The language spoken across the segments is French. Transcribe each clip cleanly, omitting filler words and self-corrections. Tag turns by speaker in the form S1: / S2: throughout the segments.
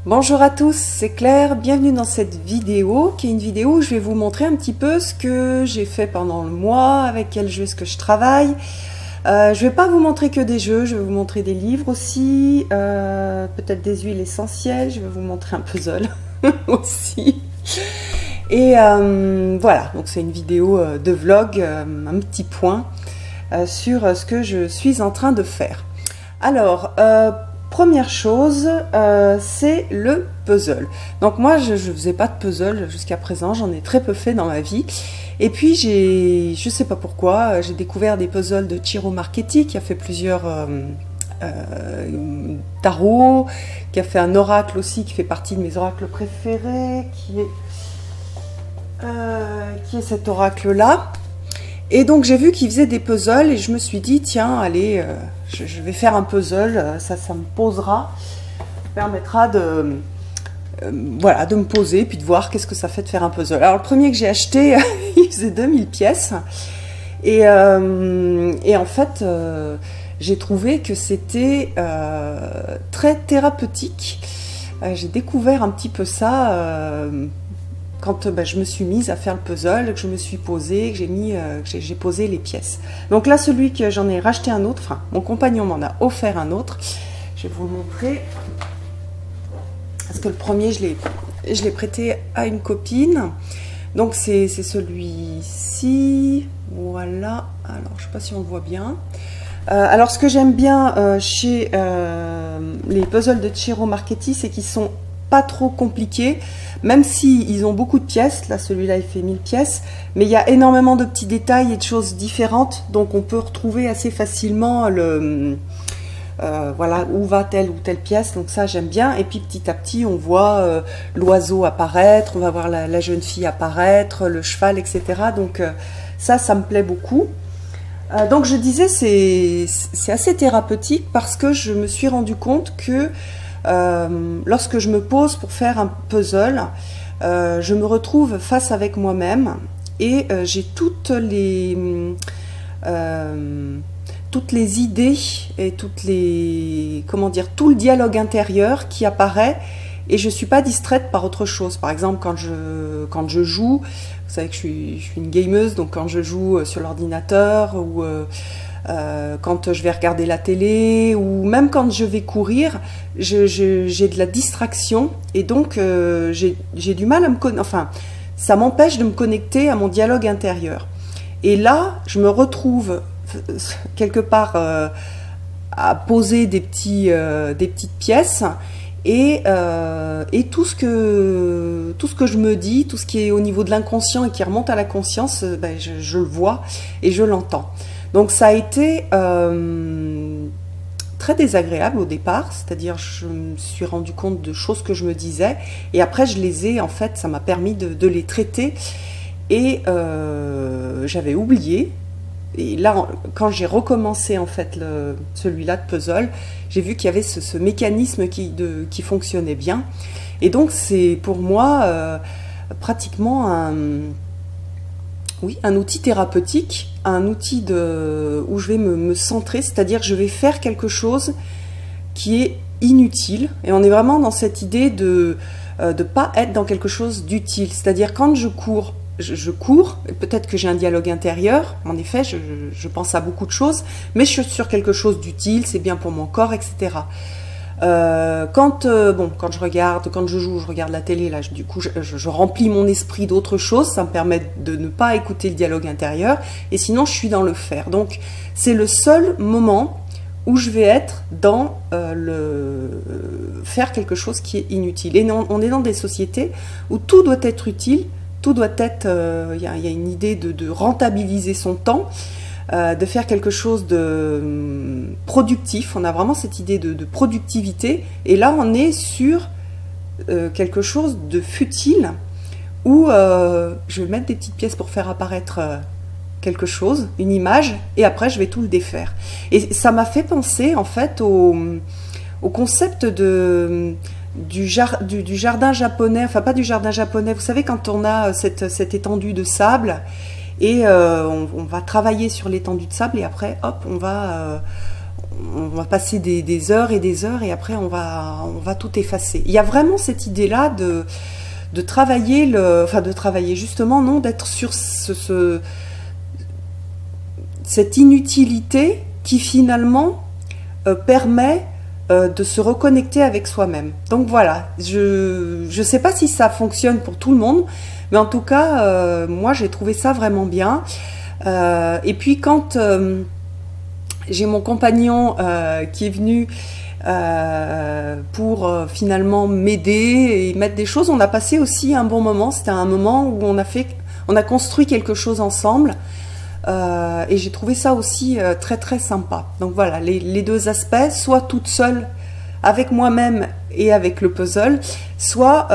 S1: Bonjour à tous, c'est Claire, bienvenue dans cette vidéo qui est une vidéo où je vais vous montrer un petit peu ce que j'ai fait pendant le mois, avec quel jeu est-ce que je travaille. Je vais pas vous montrer que des jeux, je vais vous montrer des livres aussi, peut-être des huiles essentielles, je vais vous montrer un puzzle aussi. Et voilà, donc c'est une vidéo de vlog, un petit point sur ce que je suis en train de faire. Alors, première chose, c'est le puzzle. Donc moi, je faisais pas de puzzle jusqu'à présent, j'en ai très peu fait dans ma vie. Et puis je sais pas pourquoi, j'ai découvert des puzzles de Ciro Marchetti qui a fait plusieurs tarots, qui a fait un oracle aussi, qui fait partie de mes oracles préférés, qui est cet oracle-là. Et donc j'ai vu qu'il faisait des puzzles et je me suis dit, tiens, allez, je vais faire un puzzle, ça me posera, permettra de, voilà, de me poser puis de voir qu'est-ce que ça fait de faire un puzzle. Alors le premier que j'ai acheté, il faisait 2000 pièces et en fait, j'ai trouvé que c'était très thérapeutique. J'ai découvert un petit peu ça quand je me suis mise à faire le puzzle, que je me suis posée, que j'ai posé les pièces. Donc là, celui que j'en ai racheté un autre, enfin, mon compagnon m'en a offert un autre. Je vais vous le montrer. Parce que le premier, je l'ai prêté à une copine. Donc c'est celui-ci. Voilà. Alors, je ne sais pas si on le voit bien. Alors, ce que j'aime bien chez les puzzles de Ciro Marchetti, c'est qu'ils sont pas trop compliqués, même si ils ont beaucoup de pièces. Là, celui-là, il fait 1000 pièces, mais il y a énormément de petits détails et de choses différentes, donc on peut retrouver assez facilement voilà, où va telle ou telle pièce. Donc ça, j'aime bien. Et puis petit à petit, on voit l'oiseau apparaître, on va voir la jeune fille apparaître, le cheval, etc. Donc ça me plaît beaucoup. Donc je disais, c'est assez thérapeutique parce que je me suis rendu compte que lorsque je me pose pour faire un puzzle, je me retrouve face avec moi-même et j'ai toutes les idées et comment dire, tout le dialogue intérieur qui apparaît et je suis pas distraite par autre chose. Par exemple, quand je joue, vous savez que je suis une gameuse, donc quand je joue sur l'ordinateur ou quand je vais regarder la télé ou même quand je vais courir, j'ai de la distraction et donc j'ai du mal à me connecter, enfin ça m'empêche de me connecter à mon dialogue intérieur. Et là, je me retrouve quelque part à poser des petites pièces et tout ce que je me dis, tout ce qui est au niveau de l'inconscient et qui remonte à la conscience, je le vois et je l'entends. Donc ça a été très désagréable au départ, c'est-à-dire je me suis rendu compte de choses que je me disais et après je les ai, en fait, ça m'a permis de les traiter et j'avais oublié. Et là, quand j'ai recommencé en fait celui-là de puzzle, j'ai vu qu'il y avait ce mécanisme qui fonctionnait bien. Et donc c'est pour moi pratiquement un outil thérapeutique, un outil où je vais me centrer, c'est-à-dire je vais faire quelque chose qui est inutile. Et on est vraiment dans cette idée de pas être dans quelque chose d'utile. C'est-à-dire quand je cours, je cours, peut-être que j'ai un dialogue intérieur, en effet, je pense à beaucoup de choses, mais je suis sur quelque chose d'utile, c'est bien pour mon corps, etc. Quand je regarde, quand je joue, je regarde la télé, là, du coup, je remplis mon esprit d'autres choses, ça me permet de ne pas écouter le dialogue intérieur, et sinon, je suis dans le faire. Donc, c'est le seul moment où je vais être dans faire quelque chose qui est inutile. Et on est dans des sociétés où tout doit être utile, tout doit être, il y a une idée de rentabiliser son temps, de faire quelque chose de productif. On a vraiment cette idée de productivité. Et là, on est sur quelque chose de futile où je vais mettre des petites pièces pour faire apparaître quelque chose, une image, et après, je vais tout le défaire. Et ça m'a fait penser, en fait, au concept du jardin japonais, enfin pas du jardin japonais, vous savez quand on a cette étendue de sable et on va travailler sur l'étendue de sable et après hop on va on va passer des heures et des heures et après on va tout effacer. Il y a vraiment cette idée-là de travailler de travailler justement, non, d'être sur cette inutilité qui finalement permet de se reconnecter avec soi-même. Donc voilà, je ne sais pas si ça fonctionne pour tout le monde, mais en tout cas, moi j'ai trouvé ça vraiment bien. Et puis quand j'ai mon compagnon qui est venu pour finalement m'aider et mettre des choses, on a passé aussi un bon moment. C'était un moment où on a construit quelque chose ensemble. Et j'ai trouvé ça aussi très très sympa. Donc voilà, les deux aspects, soit toute seule avec moi-même et avec le puzzle, soit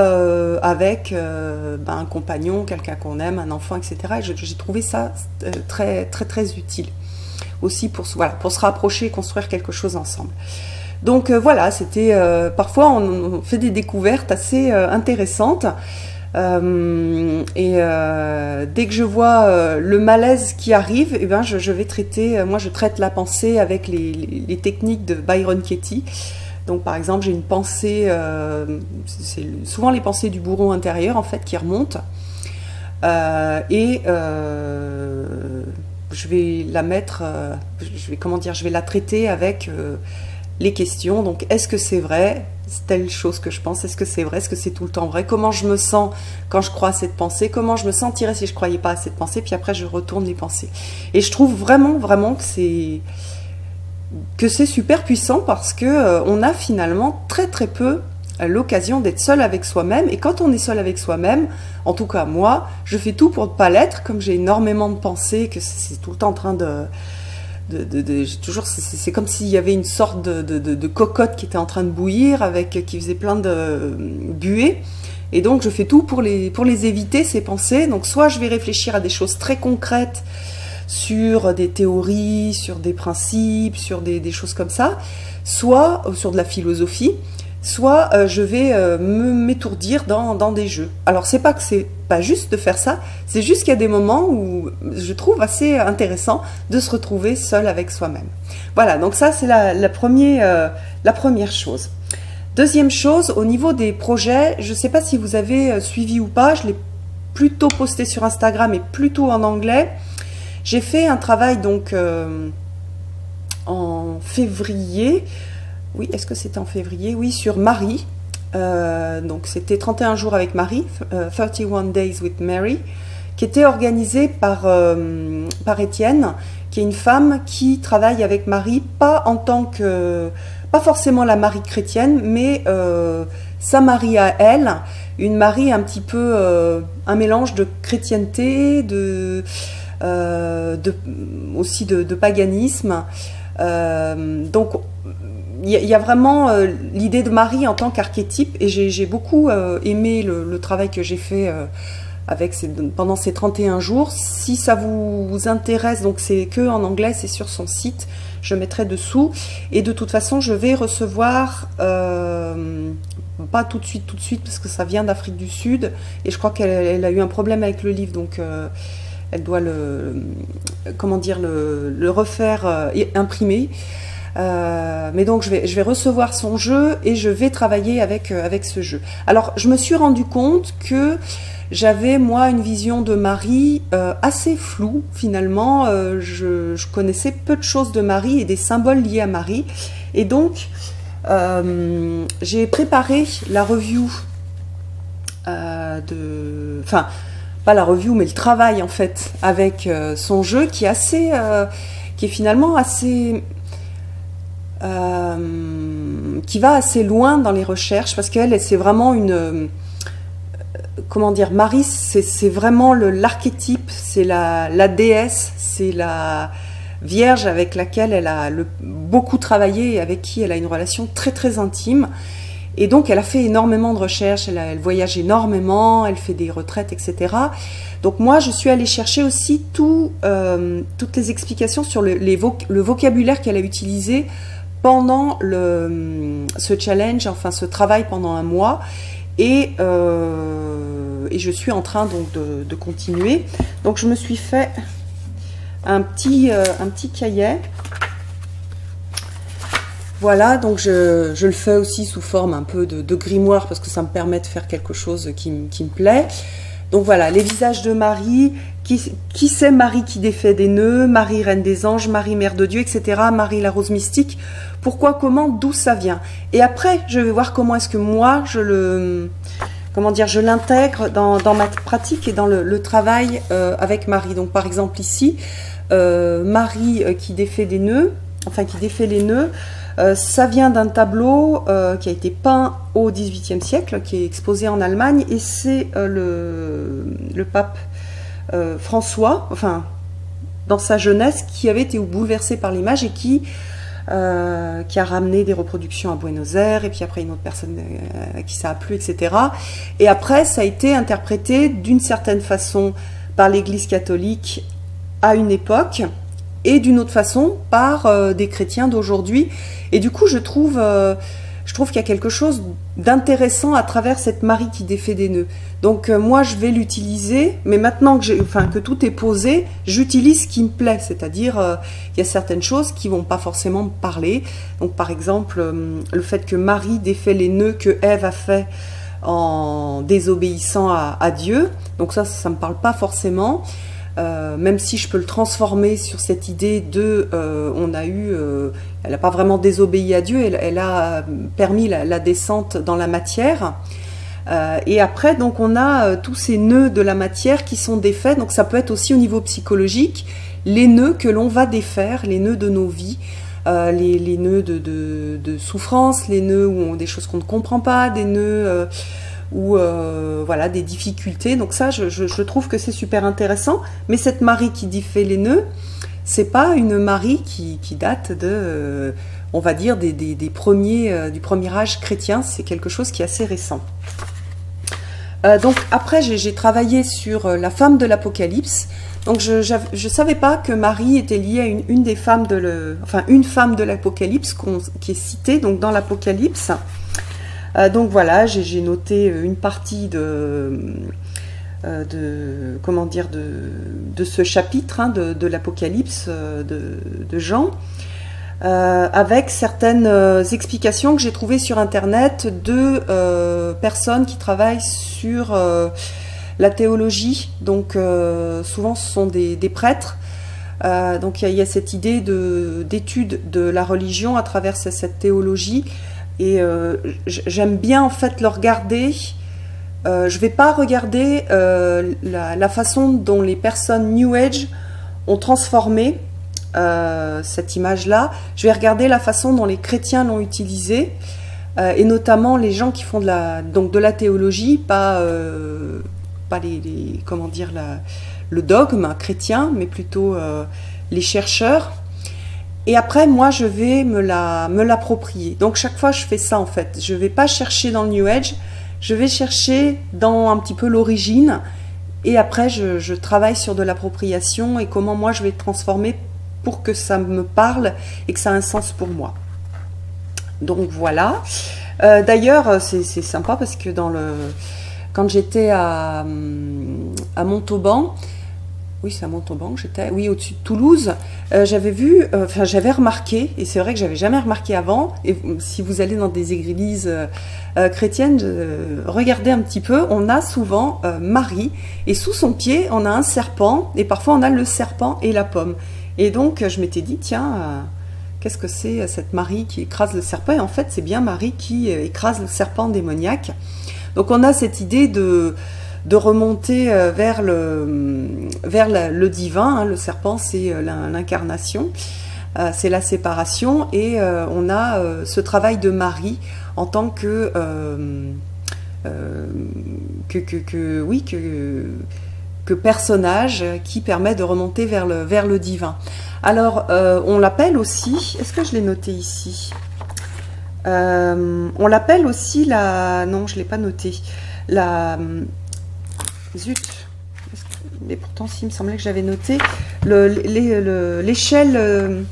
S1: avec un compagnon, quelqu'un qu'on aime, un enfant, etc. Et j'ai trouvé ça très très très utile aussi pour se rapprocher et construire quelque chose ensemble. Donc voilà, c'était parfois on fait des découvertes assez intéressantes. Dès que je vois le malaise qui arrive, eh ben je vais traiter, moi je traite la pensée avec les techniques de Byron Katie. Donc par exemple j'ai une pensée, c'est souvent les pensées du bourreau intérieur en fait qui remontent, je vais la mettre, je vais la traiter avec les questions. Donc est-ce que c'est vrai telle chose que je pense, est-ce que c'est vrai, est-ce que c'est tout le temps vrai, comment je me sens quand je crois à cette pensée, comment je me sentirais si je croyais pas à cette pensée, puis après je retourne les pensées. Et je trouve vraiment que c'est super puissant parce que on a finalement très très peu l'occasion d'être seul avec soi-même. Et quand on est seul avec soi-même, en tout cas moi, je fais tout pour ne pas l'être, comme j'ai énormément de pensées, que c'est tout le temps en train c'est comme s'il y avait une sorte de cocotte qui était en train de bouillir, qui faisait plein de buées. Et donc je fais tout pour les éviter, ces pensées. Donc soit je vais réfléchir à des choses très concrètes, sur des théories, sur des principes, sur des choses comme ça, soit sur de la philosophie, soit je vais m'étourdir dans des jeux. Alors c'est pas que c'est pas juste de faire ça, c'est juste qu'il y a des moments où je trouve assez intéressant de se retrouver seul avec soi-même. Voilà, donc ça c'est la première chose. Deuxième chose, au niveau des projets, je ne sais pas si vous avez suivi ou pas, je l'ai plutôt posté sur Instagram et plutôt en anglais. J'ai fait un travail donc en février. Oui, est-ce que c'était en février? Oui, sur Marie. Donc c'était 31 jours avec Marie, 31 Days with Mary, qui était organisé par Étienne, qui est une femme qui travaille avec Marie, pas forcément la Marie chrétienne, mais sa Marie à elle, une Marie un petit peu un mélange de chrétienté, aussi de paganisme. Donc il y a vraiment l'idée de Marie en tant qu'archétype, et j'ai beaucoup aimé le travail que j'ai fait pendant ces 31 jours. Si ça vous intéresse, donc c'est que en anglais, c'est sur son site, je mettrai dessous. Et de toute façon, je vais recevoir, pas tout de suite, parce que ça vient d'Afrique du Sud, et je crois qu'elle a eu un problème avec le livre, donc elle doit le refaire imprimer. Mais donc je vais recevoir son jeu et je vais travailler avec ce jeu. Alors je me suis rendu compte que j'avais moi une vision de Marie assez floue finalement. Je connaissais peu de choses de Marie et des symboles liés à Marie, et donc j'ai préparé la review enfin pas la review mais le travail en fait avec son jeu qui est finalement assez qui va assez loin dans les recherches, parce qu'elle, c'est vraiment une... comment dire, Marie, c'est vraiment l'archétype, c'est la déesse, c'est la Vierge avec laquelle elle a beaucoup travaillé et avec qui elle a une relation très très intime. Et donc elle a fait énormément de recherches, elle voyage énormément, elle fait des retraites, etc. Donc moi je suis allée chercher aussi toutes les explications sur le vocabulaire qu'elle a utilisé pendant ce challenge, enfin ce travail pendant un mois, et je suis en train donc de continuer. Donc je me suis fait un petit cahier Voilà, donc je le fais aussi sous forme un peu de grimoire parce que ça me permet de faire quelque chose qui me plaît. Donc voilà, les visages de Marie, qui c'est Marie qui défait des nœuds, Marie reine des anges, Marie mère de Dieu, etc. Marie la rose mystique, pourquoi, comment, d'où ça vient. Et après, je vais voir comment est-ce que moi, je l'intègre dans ma pratique et dans le travail avec Marie. Donc par exemple ici, Marie qui défait des nœuds, enfin qui défait les nœuds, ça vient d'un tableau qui a été peint au XVIIIe siècle, qui est exposé en Allemagne, et c'est le pape François, enfin dans sa jeunesse, qui avait été bouleversé par l'image et qui a ramené des reproductions à Buenos Aires, et puis après une autre personne à qui ça a plu, etc. Et après, ça a été interprété d'une certaine façon par l'Église catholique à une époque, et d'une autre façon par des chrétiens d'aujourd'hui. Et du coup, je trouve qu'il y a quelque chose d'intéressant à travers cette Marie qui défait des nœuds. Donc moi, je vais l'utiliser, mais maintenant que tout est posé, j'utilise ce qui me plaît, c'est-à-dire il y a certaines choses qui vont pas forcément me parler. Donc par exemple, le fait que Marie défait les nœuds que Ève a fait en désobéissant à Dieu, donc ça me parle pas forcément. Même si je peux le transformer sur cette idée de elle n'a pas vraiment désobéi à Dieu, elle a permis la descente dans la matière, et après donc on a tous ces nœuds de la matière qui sont défaits. Donc ça peut être aussi au niveau psychologique les nœuds que l'on va défaire, les nœuds de nos vies, les nœuds de souffrance, les nœuds où des choses qu'on ne comprend pas, des nœuds ou voilà, des difficultés. Donc ça, je trouve que c'est super intéressant. Mais cette Marie qui défait les nœuds, c'est pas une Marie qui date de, on va dire, du premier âge chrétien. C'est quelque chose qui est assez récent. Donc après, j'ai travaillé sur la femme de l'Apocalypse. Donc je savais pas que Marie était liée à une des femmes une femme de l'Apocalypse qui est citée donc dans l'Apocalypse. Donc voilà, j'ai noté une partie de ce chapitre de l'Apocalypse de Jean, avec certaines explications que j'ai trouvées sur Internet de personnes qui travaillent sur la théologie. Donc souvent ce sont des prêtres. Donc il y a cette idée d'étude de la religion à travers cette théologie. Et j'aime bien en fait le regarder. Je vais pas regarder la façon dont les personnes New Age ont transformé cette image-là. Je vais regarder la façon dont les chrétiens l'ont utilisée, et notamment les gens qui font de la théologie, pas le dogme chrétien, mais plutôt les chercheurs. Et après, moi, je vais me l'approprier. Donc, chaque fois, je fais ça, en fait. Je ne vais pas chercher dans le New Age, je vais chercher dans un petit peu l'origine. Et après, je travaille sur de l'appropriation et comment moi, je vais transformer pour que ça me parle et que ça a un sens pour moi. Donc, voilà. D'ailleurs, c'est sympa parce que quand j'étais à Montauban, oui, c'est à Montauban que j'étais, oui, au-dessus de Toulouse, j'avais remarqué, et c'est vrai que j'avais jamais remarqué avant, et si vous allez dans des églises chrétiennes, regardez un petit peu, on a souvent Marie, et sous son pied, on a un serpent, et parfois on a le serpent et la pomme. Et donc, je m'étais dit, tiens, qu'est-ce que c'est cette Marie qui écrase le serpent? Et en fait, c'est bien Marie qui écrase le serpent démoniaque. Donc, on a cette idée de remonter vers le divin, hein. Le serpent, c'est l'incarnation, c'est la séparation, et on a ce travail de Marie en tant que personnage qui permet de remonter vers le divin. Alors, on l'appelle aussi, est-ce que je l'ai noté ici? On l'appelle aussi non, je ne l'ai pas noté, zut, mais pourtant, il me semblait que j'avais noté l'échelle.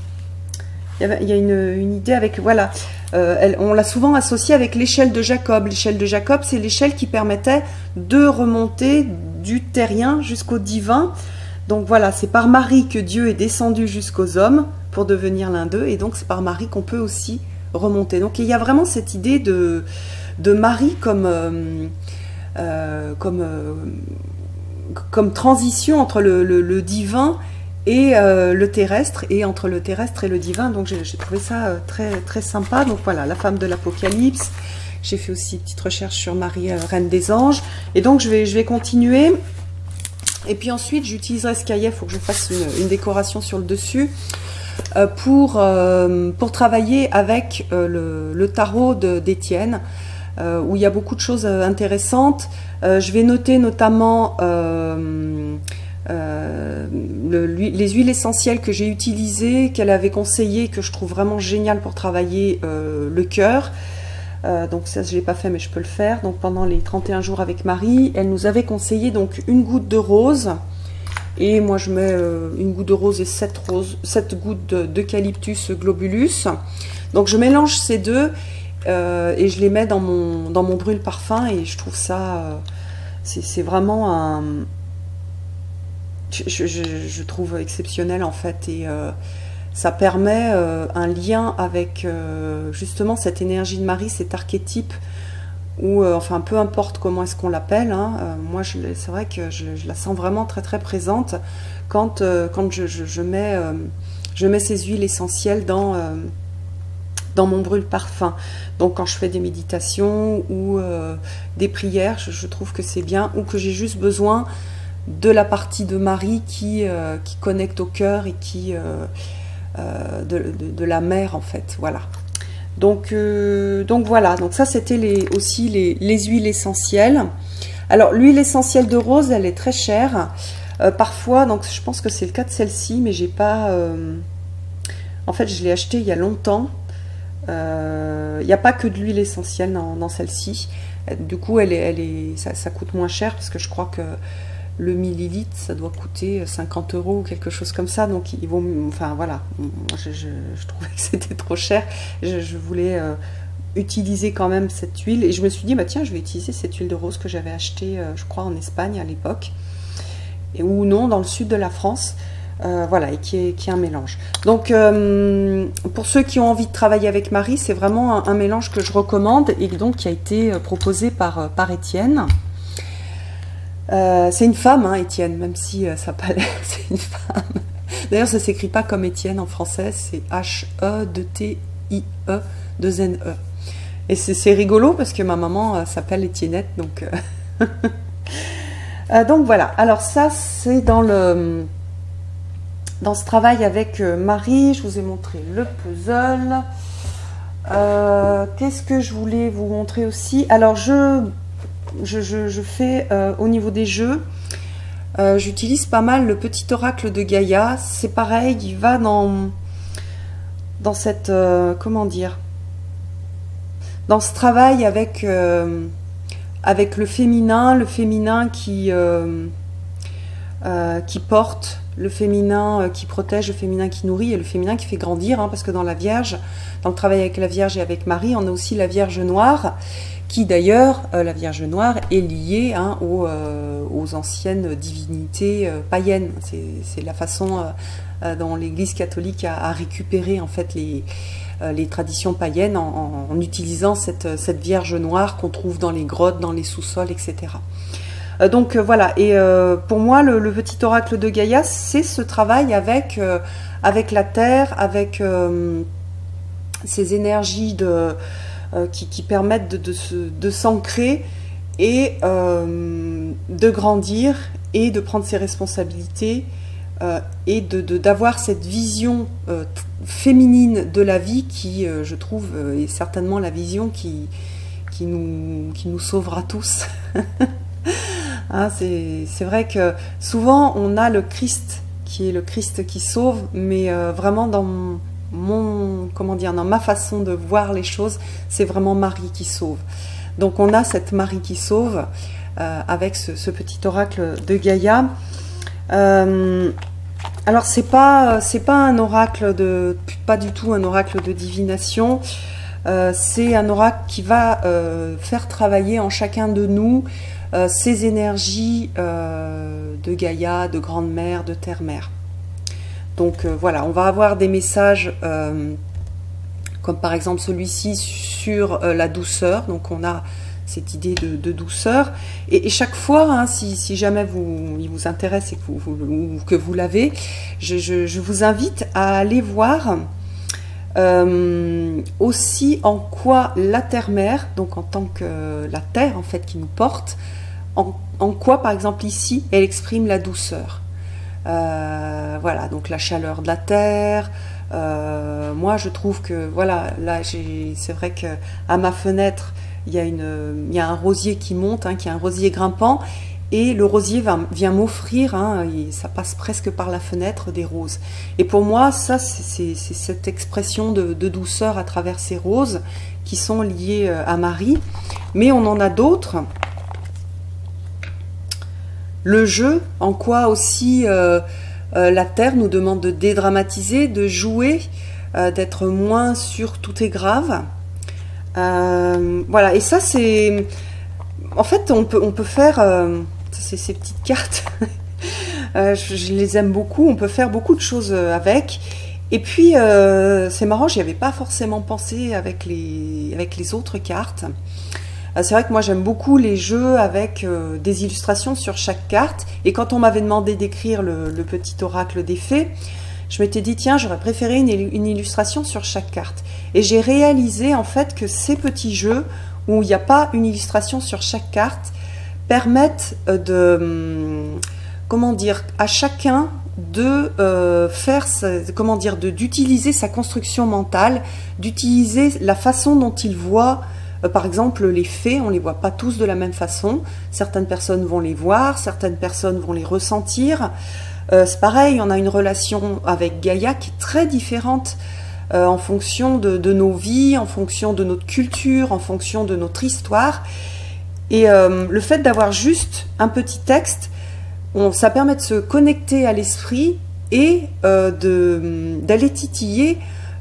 S1: Il y a une idée avec, voilà, on l'a souvent associé avec l'échelle de Jacob. L'échelle de Jacob, c'est l'échelle qui permettait de remonter du terrien jusqu'au divin. Donc voilà, c'est par Marie que Dieu est descendu jusqu'aux hommes pour devenir l'un d'eux, et donc c'est par Marie qu'on peut aussi remonter. Donc il y a vraiment cette idée de Marie comme transition entre le divin et le terrestre, et entre le terrestre et le divin. Donc j'ai trouvé ça très, très sympa. Donc voilà, la femme de l'Apocalypse. J'ai fait aussi une petite recherche sur Marie, reine des anges. Et donc je vais continuer. Et puis ensuite, j'utiliserai ce cahier, il faut que je fasse une décoration sur le dessus, pour travailler avec le tarot d'Étienne, où il y a beaucoup de choses intéressantes. Je vais noter notamment les huiles essentielles que j'ai utilisées, qu'elle avait conseillées, que je trouve vraiment géniales pour travailler le cœur. Donc ça je l'ai pas fait, mais je peux le faire. Donc pendant les 31 jours avec Marie, elle nous avait conseillé donc une goutte de rose, et moi je mets une goutte de rose et 7 gouttes d'eucalyptus globulus. Donc je mélange ces deux et je les mets dans mon brûle parfum, et je trouve ça c'est vraiment un je trouve exceptionnel en fait, et ça permet un lien avec justement cette énergie de Marie, cet archétype, où, enfin peu importe comment est-ce qu'on l'appelle, hein, moi c'est vrai que je la sens vraiment très très présente quand je mets ces huiles essentielles dans mon brûle parfum. Donc quand je fais des méditations ou des prières, je trouve que c'est bien, ou que j'ai juste besoin de la partie de Marie qui connecte au cœur et qui de la mer en fait, voilà. Donc voilà, donc ça c'était aussi les huiles essentielles. Alors l'huile essentielle de rose, elle est très chère parfois, donc je pense que c'est le cas de celle-ci, mais j'ai pas en fait je l'ai achetée il y a longtemps. Il n'y a pas que de l'huile essentielle dans celle-ci, du coup ça coûte moins cher, parce que je crois que le millilitre, ça doit coûter 50 € ou quelque chose comme ça. Donc, ils vont, enfin voilà, je trouvais que c'était trop cher. Je voulais utiliser quand même cette huile. Et je me suis dit, bah tiens, je vais utiliser cette huile de rose que j'avais achetée, je crois, en Espagne à l'époque. Ou non, dans le sud de la France. Voilà, et qui est un mélange. Donc, pour ceux qui ont envie de travailler avec Marie, c'est vraiment un mélange que je recommande, et donc qui a été proposé par Étienne. C'est une femme, hein, Étienne, même si ça pas l'air, c'est une femme. D'ailleurs, ça s'écrit pas comme Étienne en français, c'est H-E-T-I-E, 2-N-E. Et c'est rigolo parce que ma maman s'appelle Étiennette, donc... donc voilà, alors ça c'est dans ce travail avec Marie. Je vous ai montré le puzzle. Qu'est-ce que je voulais vous montrer aussi? Alors je fais au niveau des jeux, j'utilise pas mal le petit oracle de Gaïa. C'est pareil, il va dans cette comment dire, dans ce travail avec le féminin qui porte, le féminin qui protège, le féminin qui nourrit, et le féminin qui fait grandir, hein, parce que dans la Vierge, dans le travail avec la Vierge et avec Marie, on a aussi la Vierge noire, qui d'ailleurs, la Vierge noire est liée, hein, aux anciennes divinités païennes. C'est la façon dont l'Église catholique a récupéré en fait les traditions païennes en utilisant cette Vierge noire qu'on trouve dans les grottes, dans les sous-sols, etc. Donc voilà, et pour moi le petit oracle de Gaïa, c'est ce travail avec la terre, avec ces énergies qui permettent de s'ancrer et de grandir et de prendre ses responsabilités, et d'avoir cette vision féminine de la vie qui, je trouve, est certainement la vision qui nous sauvera tous. Hein, c'est vrai que souvent on a le Christ qui est le Christ qui sauve, mais vraiment dans dans ma façon de voir les choses, c'est vraiment Marie qui sauve. Donc on a cette Marie qui sauve avec ce petit oracle de Gaïa. Alors c'est pas un oracle pas du tout un oracle de divination. C'est un oracle qui va faire travailler en chacun de nous ces énergies de Gaïa, de Grande Mère, de Terre-Mère. Donc voilà, on va avoir des messages comme par exemple celui-ci sur la douceur. Donc on a cette idée de douceur. Et chaque fois, hein, si jamais il vous intéresse et que vous l'avez, je vous invite à aller voir aussi en quoi la terre-mère, donc en tant que la terre en fait qui nous porte, en quoi par exemple ici elle exprime la douceur. Voilà, donc la chaleur de la terre. Moi je trouve que voilà, là c'est vrai que à ma fenêtre il y a un rosier qui monte, hein, qui est un rosier grimpant, et le rosier vient m'offrir, hein, ça passe presque par la fenêtre, des roses. Et pour moi, ça, c'est cette expression de douceur à travers ces roses qui sont liées à Marie. Mais on en a d'autres. Le jeu, en quoi aussi la terre nous demande de dédramatiser, de jouer, d'être moins sur tout est grave. Voilà, et ça c'est... En fait, on peut faire ces petites cartes, je les aime beaucoup, on peut faire beaucoup de choses avec. Et puis, c'est marrant, j'y avais pas forcément pensé avec les autres cartes. C'est vrai que moi j'aime beaucoup les jeux avec des illustrations sur chaque carte. Et quand on m'avait demandé d'écrire le petit oracle des fées, je m'étais dit, tiens, j'aurais préféré une illustration sur chaque carte. Et j'ai réalisé en fait que ces petits jeux, où il n'y a pas une illustration sur chaque carte, permettent comment dire, à chacun de faire, comment dire, d'utiliser sa construction mentale, d'utiliser la façon dont il voit, par exemple, les fées, on ne les voit pas tous de la même façon. Certaines personnes vont les voir, certaines personnes vont les ressentir. C'est pareil, on a une relation avec Gaïa qui est très différente en fonction de nos vies, en fonction de notre culture, en fonction de notre histoire. Et le fait d'avoir juste un petit texte, ça permet de se connecter à l'esprit et d'aller titiller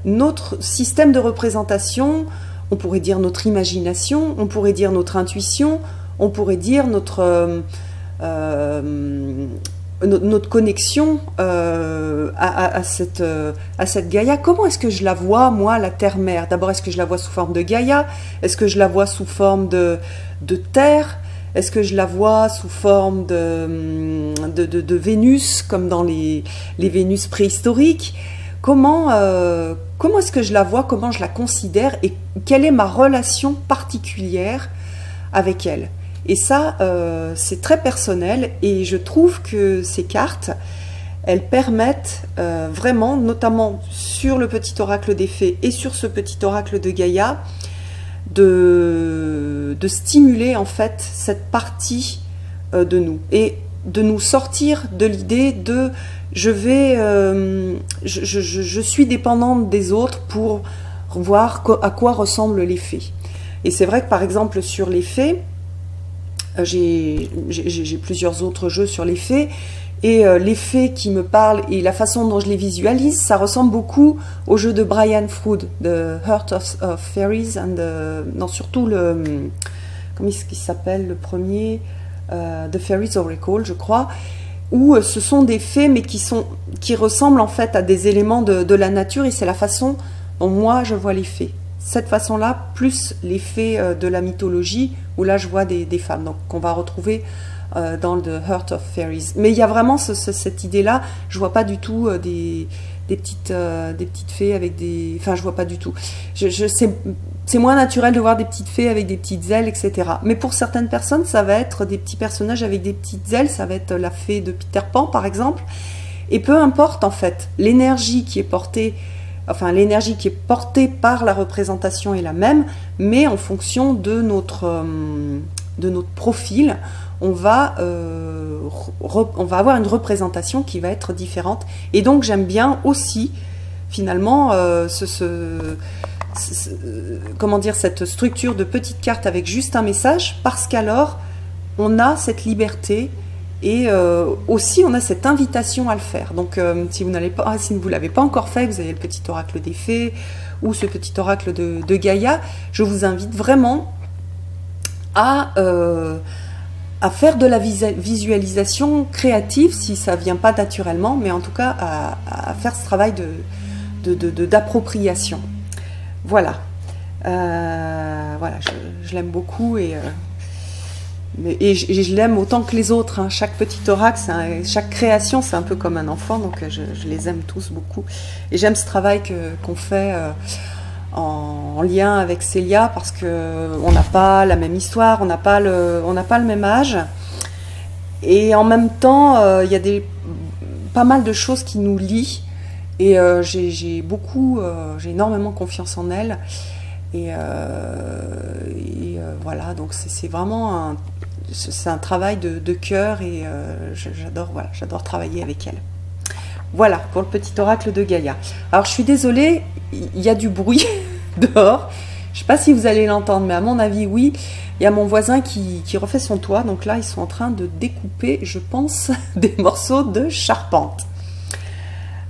S1: notre système de représentation. On pourrait dire notre imagination, on pourrait dire notre intuition, on pourrait dire notre connexion à cette Gaïa. Comment est-ce que je la vois, moi, la terre-mère? D'abord, est-ce que je la vois sous forme de Gaïa? Est-ce que je la vois sous forme de terre? Est-ce que je la vois sous forme de Vénus, comme dans les Vénus préhistoriques? Comment est-ce que je la vois? Comment je la considère? Et quelle est ma relation particulière avec elle? Et ça, c'est très personnel, et je trouve que ces cartes, elles permettent vraiment, notamment sur le petit oracle des fées et sur ce petit oracle de Gaïa, de stimuler en fait cette partie de nous, et de nous sortir de l'idée de je suis dépendante des autres pour voir à quoi ressemblent les fées. Et c'est vrai que par exemple sur les fées, j'ai plusieurs autres jeux sur les fées, et les fées qui me parlent et la façon dont je les visualise, ça ressemble beaucoup au jeu de Brian Froud, The Heart of Fairies, non, surtout comment est-ce qu'il s'appelle le premier, The Fairies Oracle, je crois, où ce sont des fées mais qui ressemblent en fait à des éléments de la nature, et c'est la façon dont moi je vois les fées. Cette façon-là, plus les fées de la mythologie, où là je vois des femmes, donc qu'on va retrouver dans The Heart of Fairies. Mais il y a vraiment cette idée-là, je vois pas du tout des petites fées avec des... Enfin, je vois pas du tout. C'est moins naturel de voir des petites fées avec des petites ailes, etc. Mais pour certaines personnes, ça va être des petits personnages avec des petites ailes, ça va être la fée de Peter Pan, par exemple. Et peu importe, en fait, l'énergie qui est portée... Enfin, l'énergie qui est portée par la représentation est la même, mais en fonction de notre profil, on va avoir une représentation qui va être différente. Et donc, j'aime bien aussi, finalement, comment dire, cette structure de petites cartes avec juste un message, parce qu'alors, on a cette liberté. Et aussi, on a cette invitation à le faire. Donc, si vous ne l'avez pas encore fait, vous avez le petit oracle des fées ou ce petit oracle de Gaïa, je vous invite vraiment à faire de la visualisation créative, si ça ne vient pas naturellement, mais en tout cas à faire ce travail d'appropriation. Voilà. Voilà, je l'aime beaucoup et je l'aime autant que les autres. Hein. Chaque petit oracle, chaque création, c'est un peu comme un enfant, donc je les aime tous beaucoup. Et j'aime ce travail qu'on fait en lien avec Célia, parce qu'on n'a pas la même histoire, on n'a pas le même âge. Et en même temps, il y a pas mal de choses qui nous lient. Et j'ai énormément confiance en elle. Et voilà, donc c'est vraiment c'est un travail de cœur et j'adore travailler avec elle. Voilà pour le petit oracle de Gaïa. Alors je suis désolée, il y a du bruit dehors. Je ne sais pas si vous allez l'entendre, mais à mon avis oui. Il y a mon voisin qui refait son toit, donc là ils sont en train de découper, je pense, des morceaux de charpente.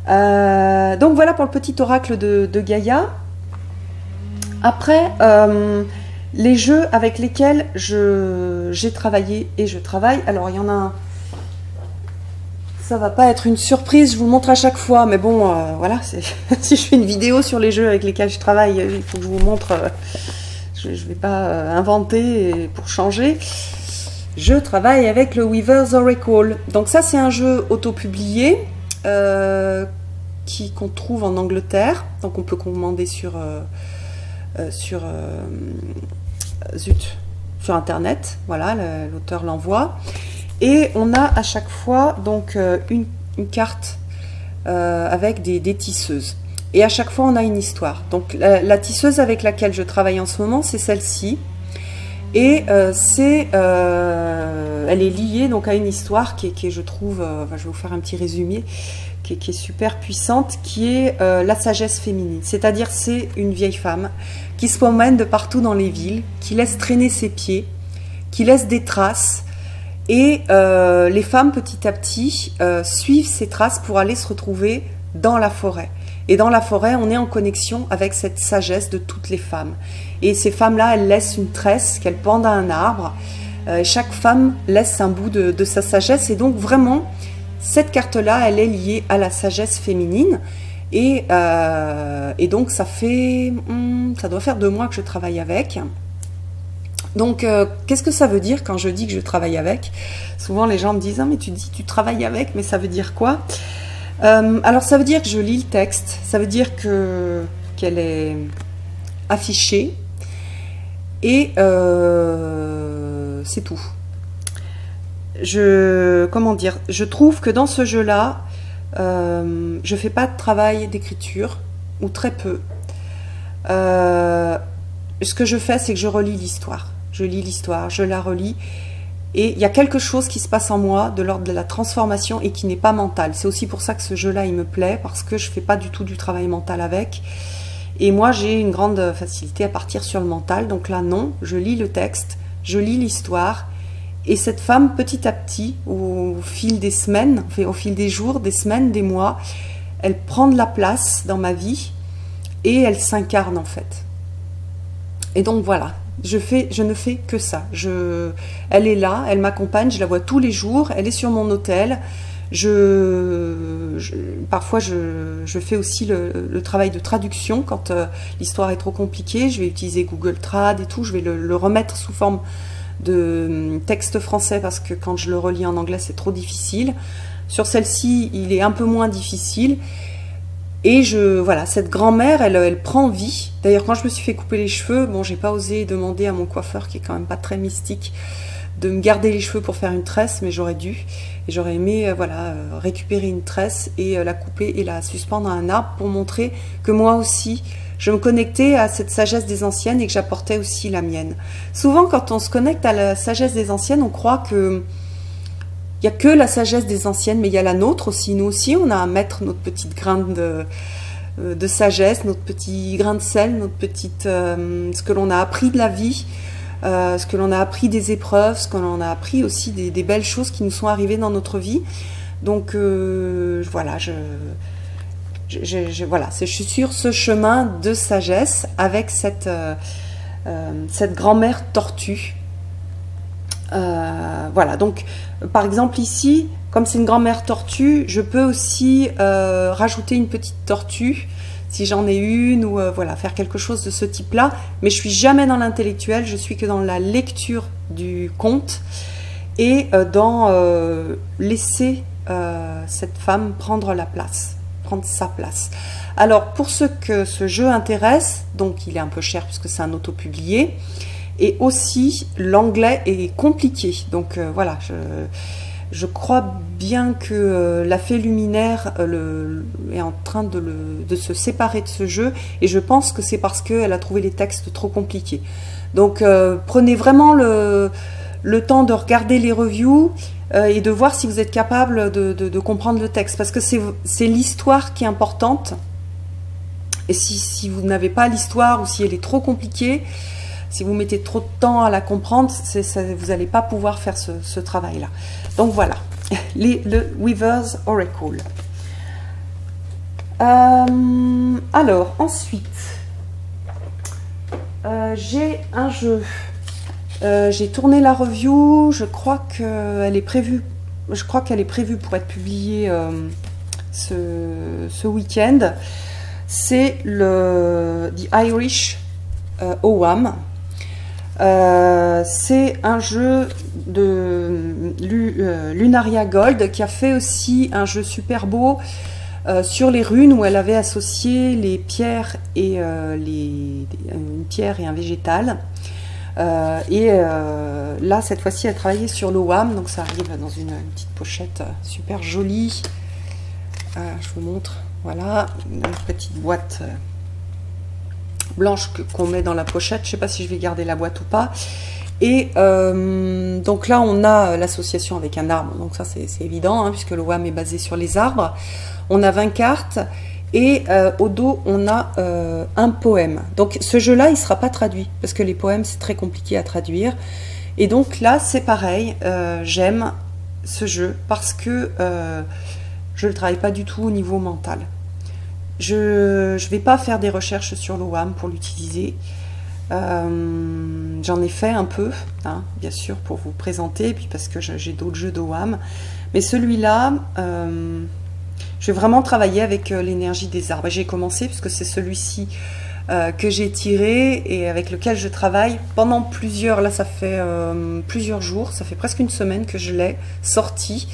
S1: Donc voilà pour le petit oracle de Gaïa. Après, les jeux avec lesquels j'ai travaillé et je travaille, alors il y en a un, ça va pas être une surprise, je vous le montre à chaque fois, mais bon, voilà, si je fais une vidéo sur les jeux avec lesquels je travaille, il faut que je vous montre, je vais pas inventer pour changer. Je travaille avec le Weaver's Oracle, donc ça c'est un jeu auto-publié, qu'on trouve en Angleterre, donc on peut commander sur internet, voilà, l'auteur l'envoie, et on a à chaque fois donc une carte avec des tisseuses, et à chaque fois on a une histoire. Donc la tisseuse avec laquelle je travaille en ce moment, c'est celle-ci, et elle est liée donc à une histoire qui est je trouve, je vais vous faire un petit résumé, qui est super puissante, qui est la sagesse féminine. C'est-à-dire c'est une vieille femme qui se promène de partout dans les villes, qui laisse traîner ses pieds, qui laisse des traces, et les femmes petit à petit suivent ces traces pour aller se retrouver dans la forêt. Et dans la forêt, on est en connexion avec cette sagesse de toutes les femmes. Et ces femmes-là, elles laissent une tresse qu'elles pendent à un arbre. Chaque femme laisse un bout de sa sagesse, et donc vraiment, cette carte-là, elle est liée à la sagesse féminine, et donc ça doit faire 2 mois que je travaille avec. Donc, qu'est-ce que ça veut dire quand je dis que je travaille avec? Souvent, les gens me disent « Ah, mais tu dis tu travailles avec, mais ça veut dire quoi ?» Alors, ça veut dire que je lis le texte, ça veut dire qu'elle est affichée, et c'est tout. Comment dire, je trouve que dans ce jeu-là, je fais pas de travail d'écriture, ou très peu. Ce que je fais, c'est que je relis l'histoire. Je lis l'histoire, je la relis, et il y a quelque chose qui se passe en moi de l'ordre de la transformation et qui n'est pas mental. C'est aussi pour ça que ce jeu-là, il me plaît, parce que je fais pas du tout du travail mental avec. Et moi, j'ai une grande facilité à partir sur le mental. Donc là, non, je lis le texte, je lis l'histoire. Et cette femme, petit à petit, au fil des semaines, au fil des jours, des semaines, des mois, elle prend de la place dans ma vie et elle s'incarne en fait. Et donc voilà, je ne fais que ça. Elle est là, elle m'accompagne, je la vois tous les jours, elle est sur mon hôtel. Parfois, je fais aussi le travail de traduction quand l'histoire est trop compliquée. Je vais utiliser Google Trad et tout, je vais le remettre sous forme de texte français parce que quand je le relis en anglais c'est trop difficile. Sur celle-ci il est un peu moins difficile, et voilà, cette grand-mère elle prend vie. D'ailleurs quand je me suis fait couper les cheveux, bon, j'ai pas osé demander à mon coiffeur, qui est quand même pas très mystique, de me garder les cheveux pour faire une tresse, mais j'aurais dû, et j'aurais aimé voilà, récupérer une tresse et la couper et la suspendre à un arbre pour montrer que moi aussi je me connectais à cette sagesse des anciennes et que j'apportais aussi la mienne. Souvent, quand on se connecte à la sagesse des anciennes, on croit que il n'y a que la sagesse des anciennes, mais il y a la nôtre aussi. Nous aussi, on a à mettre notre petite grain de sagesse, notre petit grain de sel, notre petite, ce que l'on a appris de la vie, ce que l'on a appris des épreuves, ce que l'on a appris aussi des belles choses qui nous sont arrivées dans notre vie. Donc, voilà, voilà, je suis sur ce chemin de sagesse avec cette grand-mère tortue. Voilà, donc par exemple ici, comme c'est une grand-mère tortue, je peux aussi rajouter une petite tortue si j'en ai une, ou voilà, faire quelque chose de ce type-là. Mais je suis jamais dans l'intellectuel, je suis que dans la lecture du conte et dans laisser cette femme prendre la place, prendre sa place. Alors, pour ceux que ce jeu intéresse, donc il est un peu cher puisque c'est un auto-publié, et aussi l'anglais est compliqué. Donc voilà, je crois bien que la Fée Luminaire est en train de se séparer de ce jeu, et je pense que c'est parce qu'elle a trouvé les textes trop compliqués. Donc prenez vraiment le temps de regarder les reviews et de voir si vous êtes capable de comprendre le texte, parce que c'est l'histoire qui est importante. Et si vous n'avez pas l'histoire, ou si elle est trop compliquée, si vous mettez trop de temps à la comprendre, vous n'allez pas pouvoir faire ce travail-là. Donc voilà, le Weaver's Oracle. Alors, ensuite, j'ai un jeu. J'ai tourné la review, je crois qu'elle est prévue pour être publiée ce week-end. C'est le The Irish OWAM. C'est un jeu de Lunaria Gold qui a fait aussi un jeu super beau sur les runes, où elle avait associé les pierres et une pierre et un végétal. Là, cette fois-ci, elle a travaillé sur l'OWAM, donc ça arrive dans une petite pochette super jolie. Je vous montre, voilà, une petite boîte blanche qu'on met dans la pochette. Je ne sais pas si je vais garder la boîte ou pas. Et donc là, on a l'association avec un arbre, donc ça c'est évident, hein, puisque le WAM est basé sur les arbres. On a 20 cartes, et au dos, on a un poème. Donc ce jeu-là, il ne sera pas traduit, parce que les poèmes, c'est très compliqué à traduire. Et donc là, c'est pareil, j'aime ce jeu, parce que je ne le travaille pas du tout au niveau mental. Je ne vais pas faire des recherches sur l'OWAM pour l'utiliser. J'en ai fait un peu, hein, bien sûr, pour vous présenter, puis parce que j'ai d'autres jeux d'OWAM. Mais celui-là, je vais vraiment travailler avec l'énergie des arbres. J'ai commencé, puisque c'est celui-ci que j'ai tiré et avec lequel je travaille pendant plusieurs, là ça fait plusieurs jours, ça fait presque une semaine que je l'ai sorti.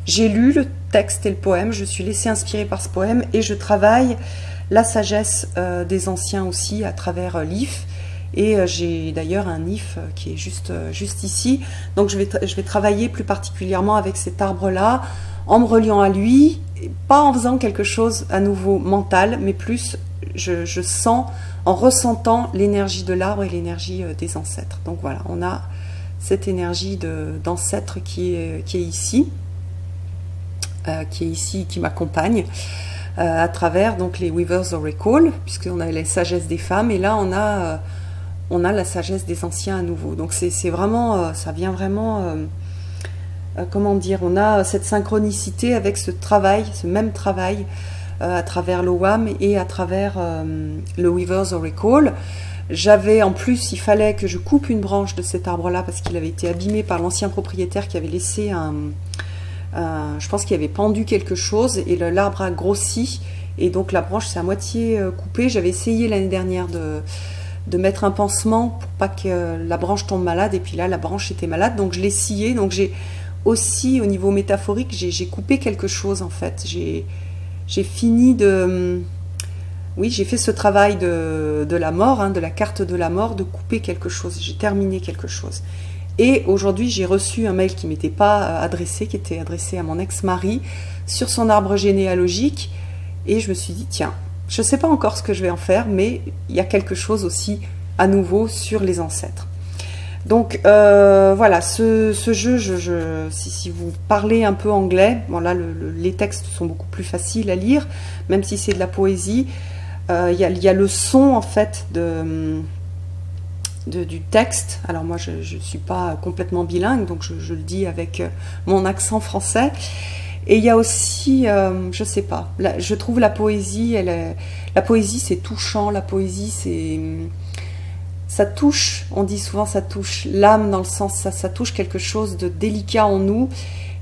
S1: J'ai lu le texte et le poème, je suis laissée inspirer par ce poème, et je travaille la sagesse des anciens aussi à travers l'IF. Et j'ai d'ailleurs un IF qui est juste ici. Donc je vais travailler plus particulièrement avec cet arbre-là, en me reliant à lui, pas en faisant quelque chose à nouveau mental, mais plus je sens, en ressentant l'énergie de l'arbre et l'énergie des ancêtres. Donc voilà, on a cette énergie d'ancêtre qui est ici. Qui m'accompagne à travers donc les Weaver's Oracle, puisqu'on a les sagesses des femmes, et là on a la sagesse des anciens à nouveau. Donc c'est vraiment, ça vient vraiment, comment dire, on a cette synchronicité avec ce travail, ce même travail à travers l'OWAM et à travers le Weaver's Oracle. J'avais en plus, il fallait que je coupe une branche de cet arbre-là parce qu'il avait été abîmé par l'ancien propriétaire qui avait laissé je pense qu'il avait pendu quelque chose, et l'arbre a grossi, et donc la branche s'est à moitié coupée. J'avais essayé l'année dernière de mettre un pansement pour pas que la branche tombe malade, et puis là la branche était malade, donc je l'ai sciée. Donc j'ai aussi, au niveau métaphorique, j'ai coupé quelque chose en fait. J'ai fini oui, j'ai fait ce travail de la mort, hein, de la carte de la mort, de couper quelque chose. J'ai terminé quelque chose. Et aujourd'hui, j'ai reçu un mail qui ne m'était pas adressé, qui était adressé à mon ex-mari, sur son arbre généalogique. Et je me suis dit, tiens, je ne sais pas encore ce que je vais en faire, mais il y a quelque chose aussi à nouveau sur les ancêtres. Donc voilà, ce jeu, si vous parlez un peu anglais, bon là, les textes sont beaucoup plus faciles à lire, même si c'est de la poésie. Il y a le son, en fait, du texte. Alors moi je ne suis pas complètement bilingue, donc je le dis avec mon accent français. Et il y a aussi, je sais pas, je trouve la poésie, la poésie c'est touchant, la poésie ça touche, on dit souvent ça touche l'âme, dans le sens ça touche quelque chose de délicat en nous.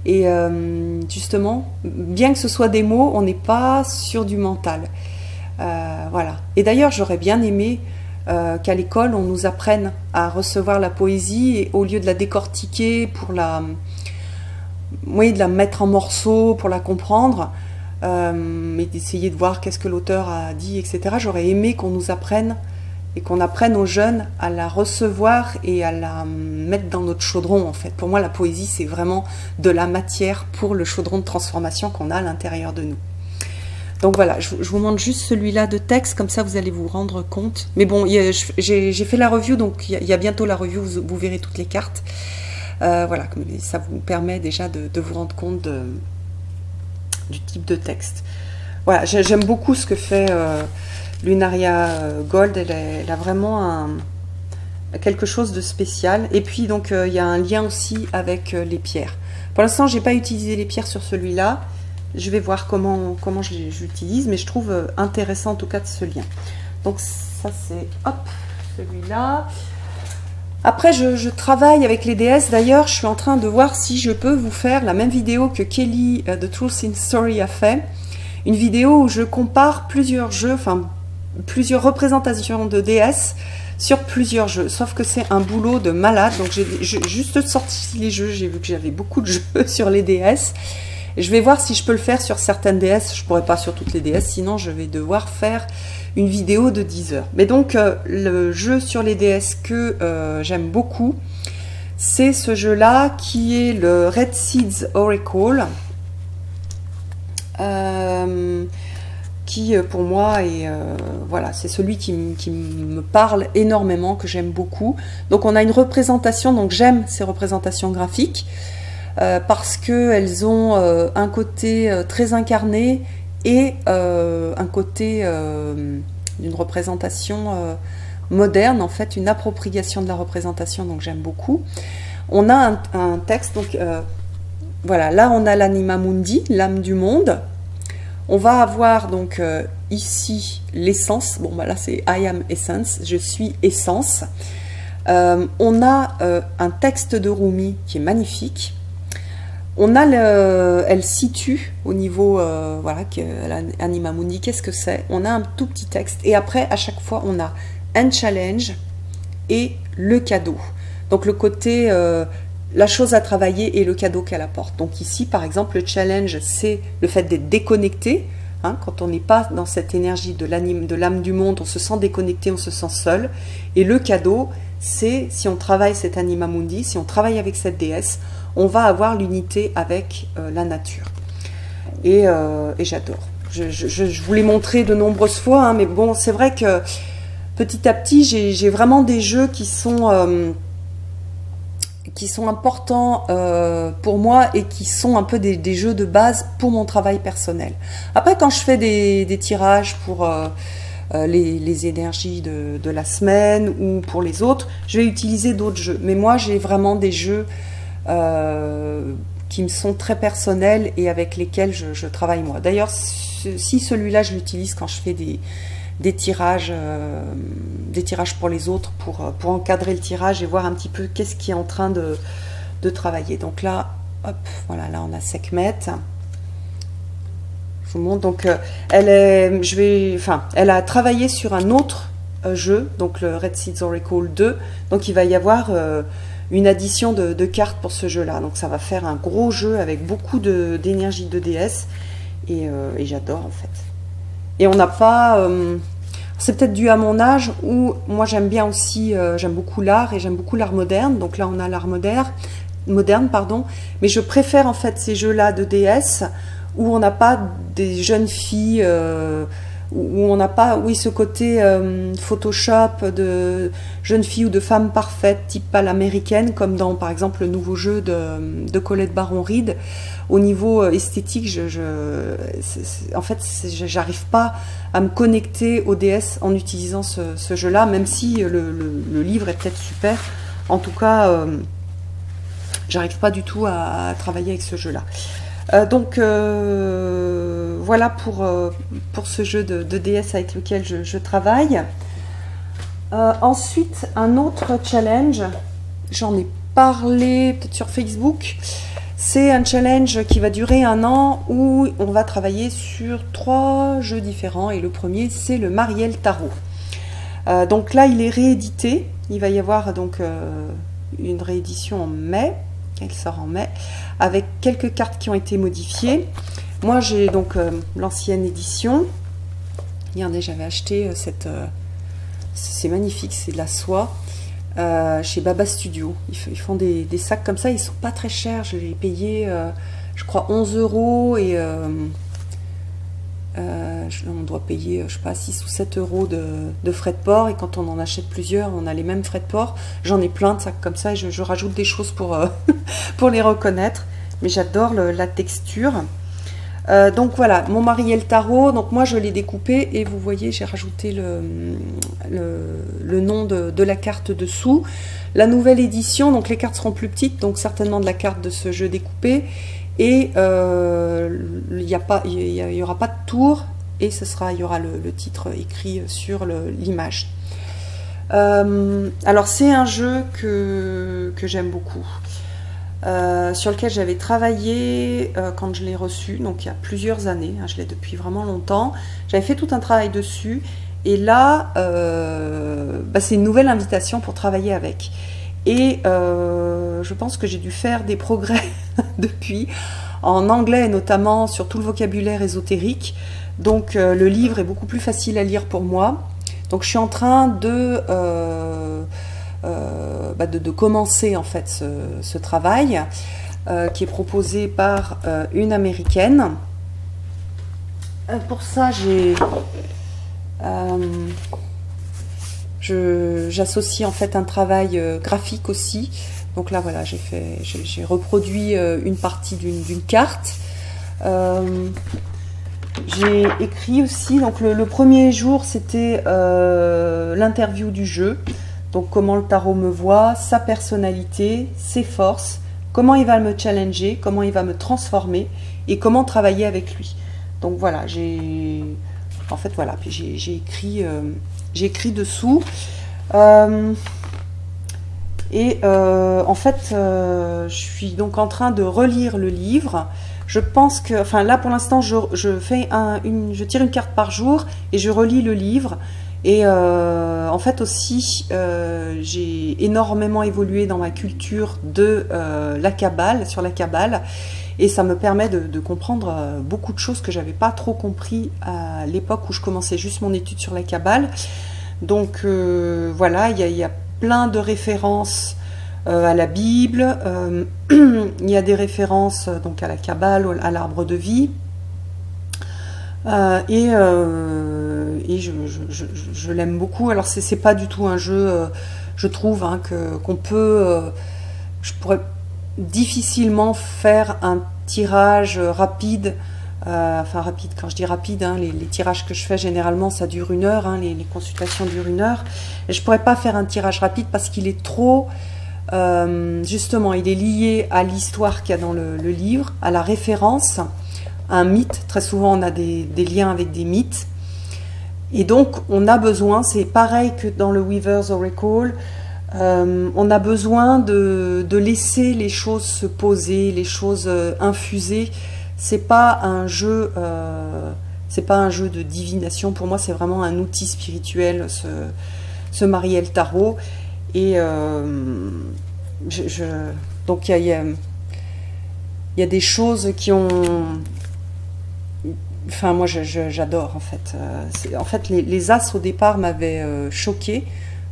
S1: Et justement, bien que ce soit des mots, on n'est pas sur du mental. Voilà. Et d'ailleurs, j'aurais bien aimé qu'à l'école, on nous apprenne à recevoir la poésie et au lieu de la décortiquer pour oui, de la mettre en morceaux pour la comprendre, et d'essayer de voir qu'est-ce que l'auteur a dit, etc. J'aurais aimé qu'on nous apprenne et qu'on apprenne aux jeunes à la recevoir et à la mettre dans notre chaudron, en fait. Pour moi, la poésie, c'est vraiment de la matière pour le chaudron de transformation qu'on a à l'intérieur de nous. Donc voilà, je vous montre juste celui-là de texte, comme ça vous allez vous rendre compte. Mais bon, j'ai fait la review, donc il y a bientôt la review, vous verrez toutes les cartes. Voilà, ça vous permet déjà de vous rendre compte du type de texte. Voilà, j'aime beaucoup ce que fait Lunaria Gold. Elle a vraiment quelque chose de spécial. Et puis donc il y a un lien aussi avec les pierres. Pour l'instant, j'ai pas utilisé les pierres sur celui-là. Je vais voir comment je l'utilise, mais je trouve intéressant en tout cas de ce lien. Donc ça c'est hop, celui-là. Après je travaille avec les déesses. D'ailleurs, je suis en train de voir si je peux vous faire la même vidéo que Kelly de Truth in Story a fait. Une vidéo où je compare plusieurs jeux, enfin plusieurs représentations de déesses sur plusieurs jeux. Sauf que c'est un boulot de malade. Donc j'ai juste sorti les jeux, j'ai vu que j'avais beaucoup de jeux sur les déesses. Et je vais voir si je peux le faire sur certaines déesses. Je ne pourrais pas sur toutes les déesses, sinon je vais devoir faire une vidéo de 10 heures. Mais donc, le jeu sur les déesses que j'aime beaucoup, c'est ce jeu-là qui est le Red Seeds Oracle, qui pour moi est voilà, c'est celui qui me parle énormément, que j'aime beaucoup. Donc on a une représentation, donc j'aime ces représentations graphiques, parce qu'elles ont un côté très incarné et un côté d'une représentation moderne, en fait, une appropriation de la représentation, donc j'aime beaucoup. On a un texte, donc voilà, là on a l'anima mundi, l'âme du monde. On va avoir donc ici l'essence, bon bah là c'est I am essence, je suis essence. On a un texte de Rumi qui est magnifique. On a elle situe au niveau, voilà, Anima Mundi, qu'est-ce que c'est? On a un tout petit texte et après, à chaque fois, on a un challenge et le cadeau. Donc le côté, la chose à travailler et le cadeau qu'elle apporte. Donc ici, par exemple, le challenge, c'est le fait d'être déconnecté. Hein, quand on n'est pas dans cette énergie de l'âme du monde, on se sent déconnecté, on se sent seul. Et le cadeau, c'est si on travaille cet Anima Mundi, si on travaille avec cette déesse, on va avoir l'unité avec la nature. Et j'adore. Je vous l'ai montré de nombreuses fois, hein, mais bon, c'est vrai que petit à petit, j'ai vraiment des jeux qui sont importants pour moi et qui sont un peu des jeux de base pour mon travail personnel. Après, quand je fais des tirages pour les énergies de la semaine ou pour les autres, je vais utiliser d'autres jeux. Mais moi, j'ai vraiment des jeux qui me sont très personnels et avec lesquels je travaille moi. D'ailleurs, si celui-là, je l'utilise quand je fais des tirages pour les autres, pour encadrer le tirage et voir un petit peu qu'est-ce qui est en train de travailler. Donc là, hop, voilà, là on a Sekhmet. Je vous montre. Donc elle a travaillé sur un autre jeu, donc le Red Seeds Oracle 2. Donc il va y avoir une addition de cartes pour ce jeu-là. Donc ça va faire un gros jeu avec beaucoup d'énergie de déesse et j'adore en fait. Et on n'a pas... c'est peut-être dû à mon âge où moi j'aime bien aussi, j'aime beaucoup l'art et j'aime beaucoup l'art moderne. Donc là on a l'art moderne, pardon. Mais je préfère en fait ces jeux-là de déesse où on n'a pas des jeunes filles, où on n'a pas, oui, ce côté Photoshop de jeunes filles ou de femmes parfaites, type à l'américaine, comme dans par exemple le nouveau jeu de Colette Baron-Reed. Au niveau esthétique, en fait, j'arrive pas à me connecter aux déesses en utilisant ce jeu-là, même si le livre est peut-être super. En tout cas, j'arrive pas du tout à travailler avec ce jeu-là. Donc voilà pour ce jeu de déesse avec lequel je travaille. Ensuite, un autre challenge, j'en ai parlé peut-être sur Facebook, C'est un challenge qui va durer 1 an où on va travailler sur 3 jeux différents et le premier c'est le Marielle Tarot. Donc là il est réédité, il va y avoir donc une réédition en mai, elle sort en mai, avec quelques cartes qui ont été modifiées. Moi j'ai donc l'ancienne édition. Regardez, j'avais acheté cette... c'est magnifique, c'est de la soie. Chez Baba Studio. Ils font des sacs comme ça, ils sont pas très chers. Je l'ai payé, je crois, 11 € et on doit payer, je sais pas, 6 ou 7 € de frais de port. Et quand on en achète plusieurs, on a les mêmes frais de port. J'en ai plein de sacs comme ça et je rajoute des choses pour, pour les reconnaître. Mais j'adore la texture. Donc voilà, mon Marielle Tarot, donc moi je l'ai découpé et vous voyez j'ai rajouté le nom de la carte dessous. La nouvelle édition, donc les cartes seront plus petites, donc certainement de la carte de ce jeu découpé. Et il n'y aura pas de tour et il y aura le titre écrit sur l'image. Alors c'est un jeu que j'aime beaucoup. Sur lequel j'avais travaillé quand je l'ai reçu, donc il y a plusieurs années, hein, je l'ai depuis vraiment longtemps. J'avais fait tout un travail dessus et là c'est une nouvelle invitation pour travailler avec. Et je pense que j'ai dû faire des progrès depuis, en anglais notamment, sur tout le vocabulaire ésotérique. Donc le livre est beaucoup plus facile à lire pour moi. Donc je suis en train de commencer en fait ce travail qui est proposé par une américaine. Pour ça j'associe en fait un travail graphique aussi. Donc là voilà, j'ai reproduit une partie d'une carte. J'ai écrit aussi, donc le premier jour c'était l'interview du jeu. Donc comment le tarot me voit, sa personnalité, ses forces, comment il va me challenger, comment il va me transformer et comment travailler avec lui. Donc voilà, j'ai écrit dessous. En fait, je suis donc en train de relire le livre. Je pense que, enfin là pour l'instant, je tire une carte par jour et je relis le livre. Et en fait aussi, j'ai énormément évolué dans ma culture de la Kabbale, sur la Kabbale, et ça me permet de comprendre beaucoup de choses que j'avais pas trop compris à l'époque où je commençais juste mon étude sur la Kabbale. Donc voilà, il y a plein de références à la Bible, il y a des références donc à la Kabbale, à l'arbre de vie. Et je l'aime beaucoup. Alors c'est pas du tout un jeu, je trouve, hein, qu'on peut, je pourrais difficilement faire un tirage rapide. Enfin rapide, quand je dis rapide, hein, les tirages que je fais généralement ça dure 1 heure, hein, les consultations durent 1 heure. Et je pourrais pas faire un tirage rapide parce qu'il est trop, justement, il est lié à l'histoire qu'il y a dans le livre, à la référence. Un mythe, très souvent on a des liens avec des mythes, et donc on a besoin, c'est pareil que dans le Weaver's Oracle, on a besoin de laisser les choses se poser, les choses infuser. C'est pas un jeu de divination, pour moi c'est vraiment un outil spirituel, ce Marielle Tarot. Et donc il y a des choses qui ont... Enfin, moi, j'adore, en fait. En fait, les As, au départ, m'avaient choquée.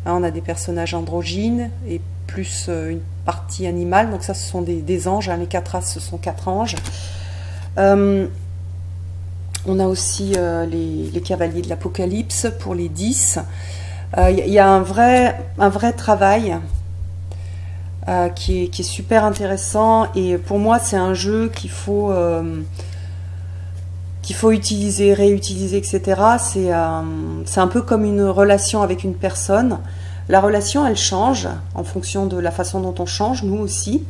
S1: Hein, on a des personnages androgynes et plus une partie animale. Donc ça, ce sont des anges. Hein, les 4 As, ce sont 4 anges. On a aussi les cavaliers de l'Apocalypse pour les 10. Il y a un vrai travail qui est super intéressant. Et pour moi, c'est un jeu qu'il faut utiliser, réutiliser, etc. C'est un peu comme une relation avec une personne. La relation, elle change en fonction de la façon dont on change, nous aussi.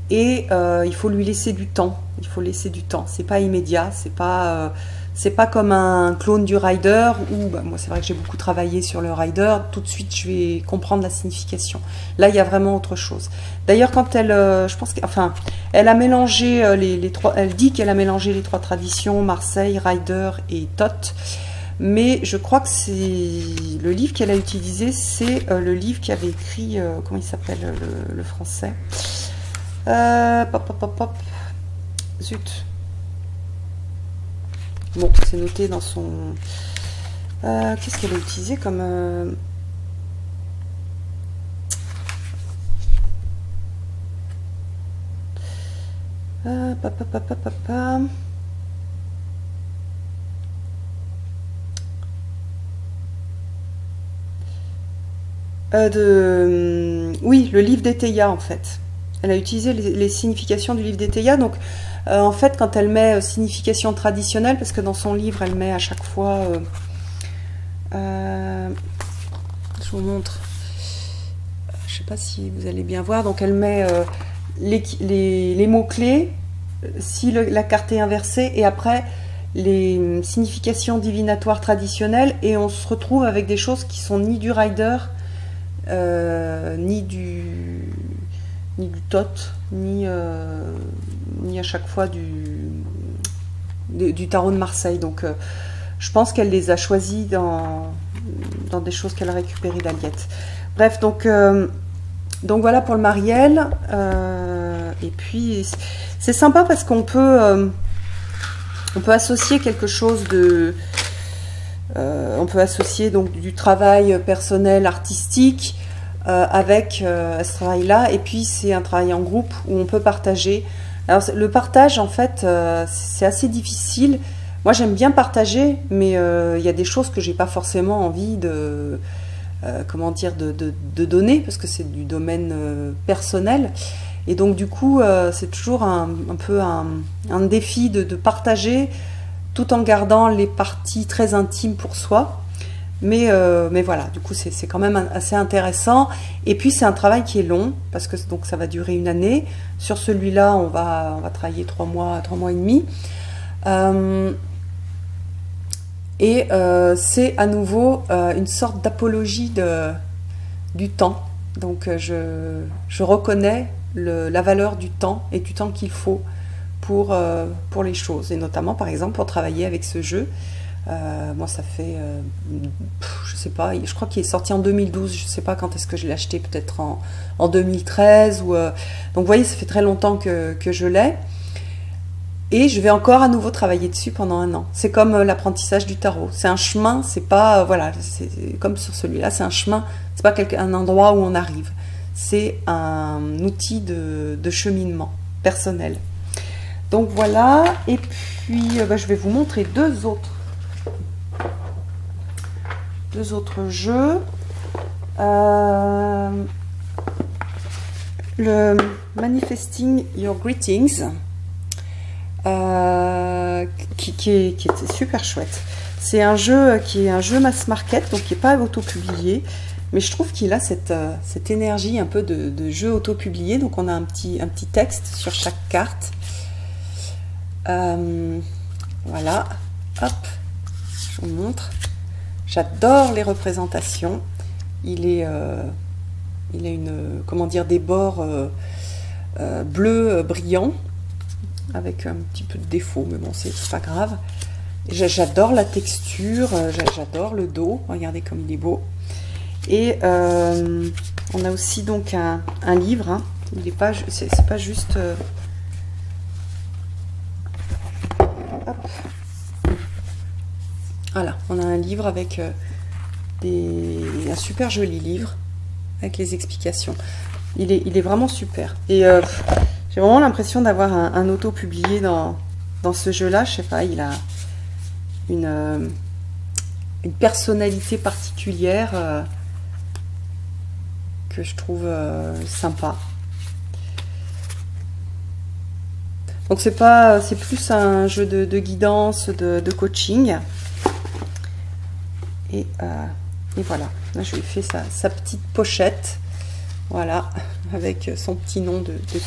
S1: Et il faut lui laisser du temps. Il faut laisser du temps. C'est pas immédiat. C'est pas C'est pas comme un clone du rider où, bah, moi c'est vrai que j'ai beaucoup travaillé sur le rider, tout de suite je vais comprendre la signification. Là il y a vraiment autre chose. D'ailleurs quand elle, je pense qu'enfin, elle a mélangé les trois, elle dit qu'elle a mélangé les trois traditions, Marseille, rider et Tot. Mais je crois que c'est le livre qu'elle a utilisé, c'est le livre qui avait écrit, comment il s'appelle le français, zut. Bon, c'est noté dans son... qu'est-ce qu'elle a utilisé comme... Oui, le livre d'Eteia en fait. Elle a utilisé les significations du livre d'Eteia. Donc, en fait, quand elle met signification traditionnelle, parce que dans son livre, elle met à chaque fois... je vous montre. Je ne sais pas si vous allez bien voir. Donc, elle met les mots-clés, si la carte est inversée, et après, les significations divinatoires traditionnelles. Et on se retrouve avec des choses qui sont ni du rider, ni du tot, ni à chaque fois du tarot de Marseille. Donc je pense qu'elle les a choisis dans des choses qu'elle a récupérées d'Aliette. Bref, donc voilà pour le Marielle. Et puis c'est sympa parce qu'on peut associer quelque chose de... on peut associer donc du travail personnel, artistique avec ce travail-là. Et puis c'est un travail en groupe où on peut partager. Alors le partage, en fait, c'est assez difficile. Moi, j'aime bien partager, mais il y a des choses que j'ai pas forcément envie de... comment dire, de donner, parce que c'est du domaine personnel. Et donc, du coup, c'est toujours un peu un défi de partager, tout en gardant les parties très intimes pour soi. Mais voilà, du coup, c'est quand même assez intéressant. Et puis, c'est un travail qui est long, parce que donc, ça va durer 1 année. Sur celui-là, on va travailler 3 mois et demi. C'est à nouveau une sorte d'apologie du temps. Donc, je reconnais la valeur du temps et du temps qu'il faut pour les choses. Et notamment, par exemple, pour travailler avec ce jeu. Moi, ça fait, je sais pas, je crois qu'il est sorti en 2012, je sais pas quand est-ce que je l'ai acheté, peut-être en 2013. Donc, vous voyez, ça fait très longtemps que je l'ai. Et je vais encore à nouveau travailler dessus pendant 1 an. C'est comme l'apprentissage du tarot. C'est un chemin, c'est pas, voilà, c'est comme sur celui-là, c'est un chemin, c'est pas un endroit où on arrive. C'est un outil de cheminement personnel. Donc voilà, et puis je vais vous montrer deux autres jeux. Le Manifesting Your Greetings, qui est super chouette. C'est un jeu qui est un jeu mass market, donc qui n'est pas auto-publié, mais je trouve qu'il a cette énergie un peu de jeu auto-publié. Donc on a un petit texte sur chaque carte. Voilà, hop, je vous montre. J'adore les représentations. Il a comment dire, des bords bleus brillants, avec un petit peu de défaut, mais bon, c'est pas grave. J'adore la texture, j'adore le dos. Regardez comme il est beau. Et on a aussi donc un livre. Hein. Il est pas, c'est pas juste. Hop. Voilà, on a un livre avec un super joli livre avec les explications. Il est vraiment super. Et j'ai vraiment l'impression d'avoir un auto publié dans ce jeu-là. Je sais pas, il a une personnalité particulière que je trouve sympa. Donc c'est plus un jeu de guidance, de coaching. Et voilà, là je lui ai fait sa petite pochette, voilà, avec son petit nom dessus.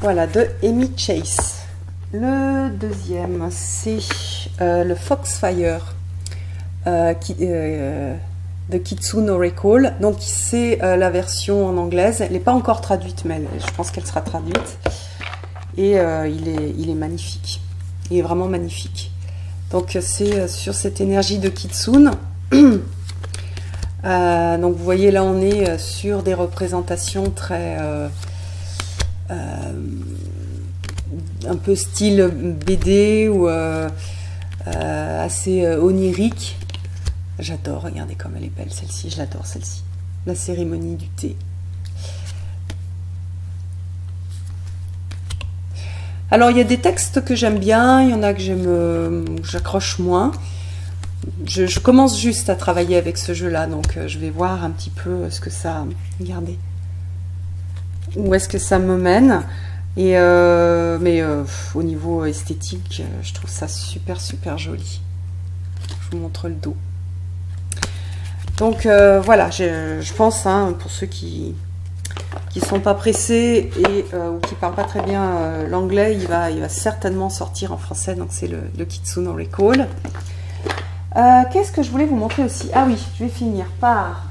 S1: Voilà, de Amy Chase. Le deuxième, c'est le Foxfire de Kitsune Oracle. Donc c'est la version en anglaise. Elle n'est pas encore traduite, mais je pense qu'elle sera traduite. Et il est magnifique. Il est vraiment magnifique. Donc c'est sur cette énergie de Kitsune. Donc vous voyez là on est sur des représentations très un peu style BD ou assez onirique. J'adore, regardez comme elle est belle celle-ci, je l'adore celle-ci. La cérémonie du thé. Alors il y a des textes que j'aime bien, il y en a que j'accroche moins. Je commence juste à travailler avec ce jeu-là, donc je vais voir un petit peu ce que ça... Regardez. Où est-ce que ça me mène. Et au niveau esthétique, je trouve ça super super joli. Je vous montre le dos. Donc voilà, je pense, hein, pour ceux qui sont pas pressés et ou qui parlent pas très bien l'anglais, il va certainement sortir en français. Donc c'est le Kitsune Oracle. Qu'est-ce que je voulais vous montrer aussi? Ah oui, je vais finir par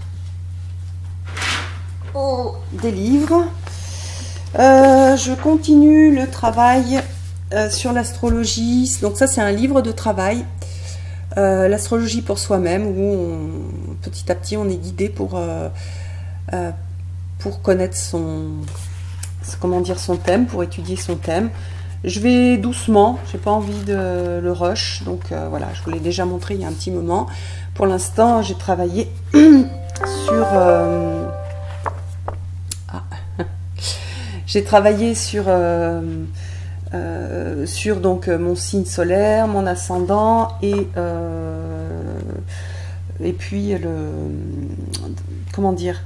S1: des livres. Je continue le travail sur l'astrologie. Donc ça c'est un livre de travail, l'astrologie pour soi-même, où petit à petit on est guidé pour connaître son thème, pour étudier son thème. Je vais doucement, j'ai pas envie de le rush, donc voilà, je vous l'ai déjà montré il y a un petit moment. Pour l'instant j'ai travaillé sur j'ai travaillé sur donc mon signe solaire, mon ascendant et puis comment dire,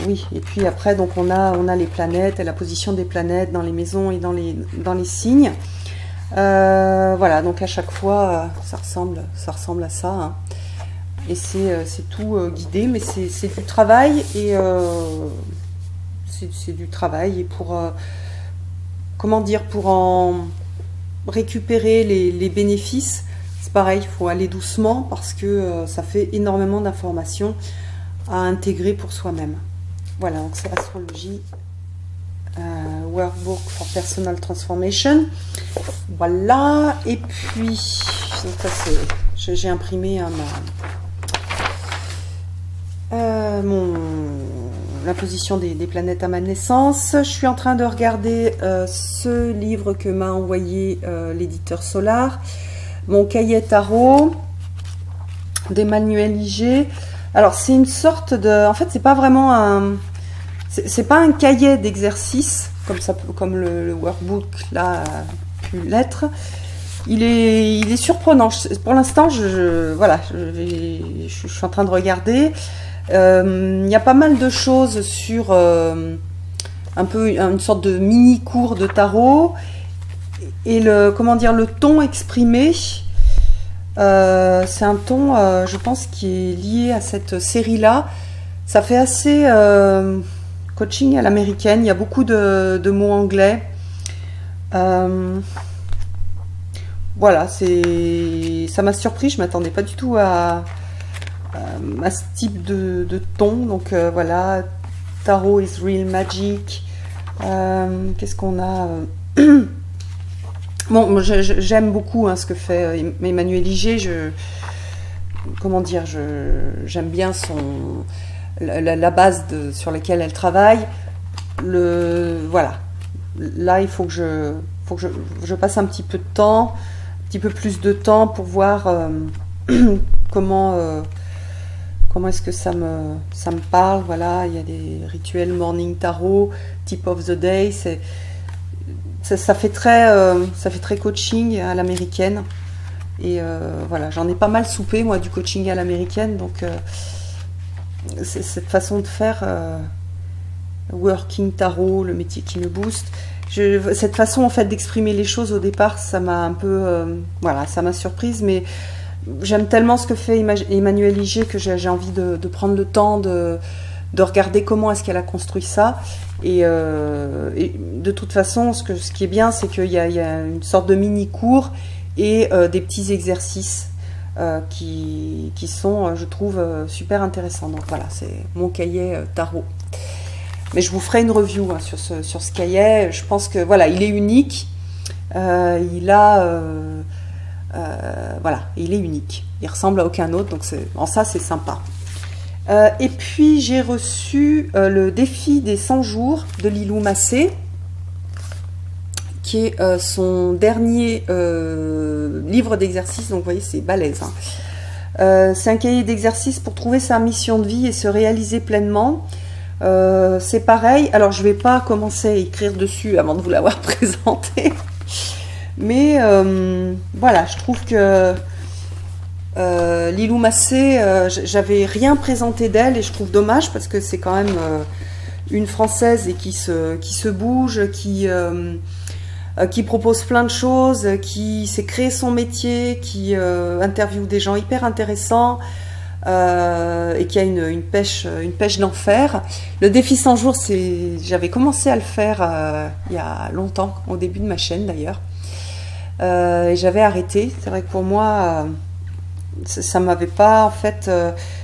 S1: oui, et puis après donc on a les planètes et la position des planètes dans les maisons et dans les signes. Voilà, donc à chaque fois ça ressemble à ça, hein. Et c'est tout guidé, mais c'est du travail et c'est du travail, et pour comment dire, pour en récupérer les bénéfices, c'est pareil, il faut aller doucement parce que ça fait énormément d'informations à intégrer pour soi-même. Voilà, donc c'est l'astrologie, Workbook for Personal Transformation. Voilà, et puis donc ça c'est, j'ai imprimé la position des planètes à ma naissance. Je suis en train de regarder ce livre que m'a envoyé l'éditeur Solar, mon cahier tarot d'Emmanuel Iger. Alors c'est une sorte de, en fait c'est pas vraiment c'est pas un cahier d'exercice comme le workbook là a pu l'être. Il est surprenant. Pour l'instant voilà, je suis en train de regarder. Il y a pas mal de choses sur un peu une sorte de mini cours de tarot, et comment dire, le ton exprimé, c'est un ton je pense qui est lié à cette série là. Ça fait assez coaching à l'américaine, il y a beaucoup de mots anglais. Voilà, ça m'a surpris, je m'attendais pas du tout à ce type de ton. Donc voilà, Tarot is real magic. Qu'est-ce qu'on a? Bon, j'aime beaucoup, hein, ce que fait Emmanuel Iger. Comment dire, j'aime bien la base sur laquelle elle travaille. Voilà, là il faut que je passe un petit peu de temps, un petit peu plus de temps pour voir comment est-ce que ça me parle. Voilà, il y a des rituels morning tarot, tip of the day, ça fait très coaching à l'américaine, et voilà, j'en ai pas mal soupé moi du coaching à l'américaine, donc cette façon de faire working tarot, le métier qui me booste, cette façon en fait d'exprimer les choses au départ, ça m'a un peu voilà, ça m'a surprise, mais j'aime tellement ce que fait Emmanuel Iger que j'ai envie de prendre le temps de de regarder comment est-ce qu'elle a construit ça. Et de toute façon, ce qui est bien, c'est qu'il y a une sorte de mini-cours et des petits exercices qui sont, je trouve, super intéressants. Donc voilà, c'est mon cahier tarot. Mais je vous ferai une review hein, sur ce cahier. Je pense que voilà, il est unique. Voilà, il est unique. Il ressemble à aucun autre, donc en ça c'est sympa. Et puis j'ai reçu le défi des 100 jours de Lilou Massé, qui est son dernier livre d'exercice. Donc vous voyez, c'est balèze. Hein. C'est un cahier d'exercice pour trouver sa mission de vie et se réaliser pleinement. C'est pareil. Alors je vais pas commencer à écrire dessus avant de vous l'avoir présenté. Mais voilà, je trouve que Lilou Massé, j'avais rien présenté d'elle et je trouve dommage parce que c'est quand même une Française et qui se bouge, qui propose plein de choses, qui s'est créé son métier, qui interviewe des gens hyper intéressants et qui a une pêche d'enfer. Le défi 100 jours, j'avais commencé à le faire il y a longtemps, au début de ma chaîne d'ailleurs. Et j'avais arrêté. C'est vrai que pour moi, ça m'avait pas, en fait,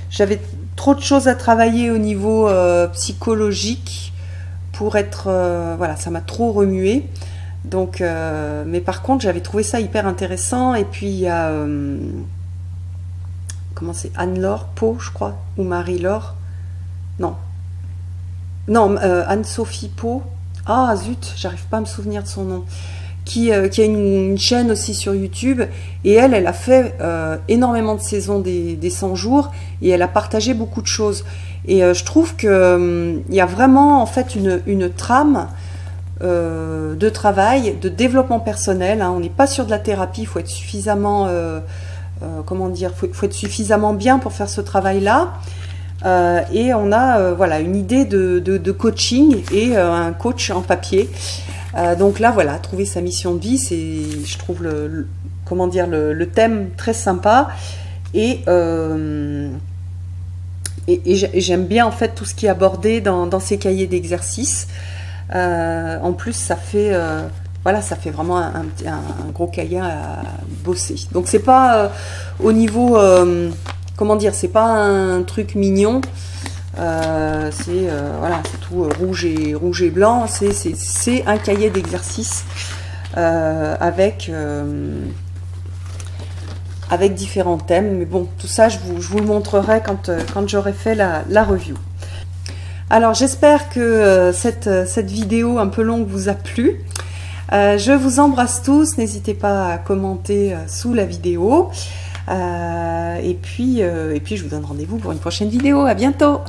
S1: j'avais trop de choses à travailler au niveau psychologique pour être, voilà, ça m'a trop remué. Donc, mais par contre, j'avais trouvé ça hyper intéressant. Et puis il y a, comment c'est, Anne-Laure Pau, je crois, ou Marie-Laure, non, Anne-Sophie Pau. Ah zut, j'arrive pas à me souvenir de son nom. Qui a une chaîne aussi sur YouTube, et elle a fait énormément de saisons des 100 jours, et elle a partagé beaucoup de choses. Et je trouve que il y a vraiment en fait une trame de travail, de développement personnel. Hein. On n'est pas sur de la thérapie, il faut être suffisamment, comment dire, faut être suffisamment bien pour faire ce travail-là. Et on a voilà, une idée de coaching et un coach en papier. Donc là, voilà, trouver sa mission de vie, c'est, je trouve comment dire, le thème très sympa. Et j'aime bien en fait tout ce qui est abordé dans ces cahiers d'exercice. En plus, ça fait voilà, ça fait vraiment un gros cahier à bosser. Donc c'est pas au niveau, comment dire, c'est pas un truc mignon. C'est voilà, c'est tout rouge et blanc. C'est un cahier d'exercice avec différents thèmes. Mais bon, tout ça, je vous le montrerai quand j'aurai fait la review. Alors, j'espère que cette vidéo un peu longue vous a plu. Je vous embrasse tous. N'hésitez pas à commenter sous la vidéo. Et puis, je vous donne rendez-vous pour une prochaine vidéo. À bientôt!